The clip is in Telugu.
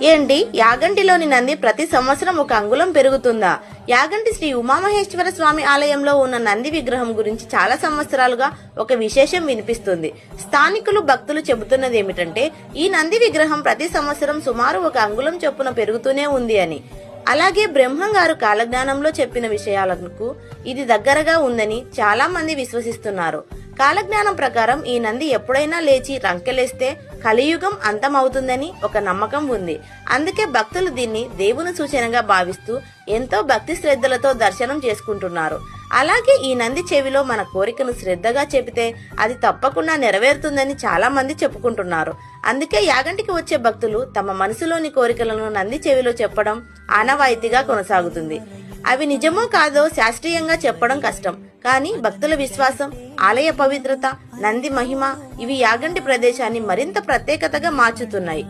ఏంటి యాగంటిలోని నంది ప్రతి సంవత్సరం ఒక అంగుళం పెరుగుతుందా? యాగంటి శ్రీ ఉమామహేశ్వర స్వామి ఆలయంలో ఉన్న నంది విగ్రహం గురించి చాలా సంవత్సరాలుగా ఒక విశేషం వినిపిస్తుంది. స్థానికులు భక్తులు చెబుతున్నది ఏమిటంటే ఈ నంది విగ్రహం ప్రతి సంవత్సరం సుమారు ఒక అంగుళం చొప్పున పెరుగుతూనే ఉంది అని. అలాగే బ్రహ్మం గారు కాలజ్ఞానంలో చెప్పిన విషయాలకు ఇది దగ్గరగా ఉందని చాలా మంది విశ్వసిస్తున్నారు. కాలజ్ఞానం ప్రకారం ఈ నంది ఎప్పుడైనా లేచి రంకెలేస్తే కలియుగం అంతమవుతుందని ఒక నమ్మకం ఉంది. అందుకే భక్తులు దీన్ని దేవుని సూచనగా భావిస్తూ ఎంతో భక్తి శ్రద్ధలతో దర్శనం చేసుకుంటున్నారు. అలాగే ఈ నంది చెవిలో మన కోరికను శ్రద్ధగా చెబితే అది తప్పకుండా నెరవేరుతుందని చాలా మంది చెప్పుకుంటున్నారు. అందుకే యాగంటికి వచ్చే భక్తులు తమ మనసులోని కోరికలను నంది చెవిలో చెప్పడం ఆనవాయితీగా కొనసాగుతుంది. అవి నిజమో కాదో శాస్త్రీయంగా చెప్పడం కష్టం. కానీ భక్తుల విశ్వాసం, ఆలయ పవిత్రత, నంది మహిమ ఇవి యాగంటి ప్రదేశాన్ని మరింత ప్రత్యేకతగా మార్చుతున్నాయి.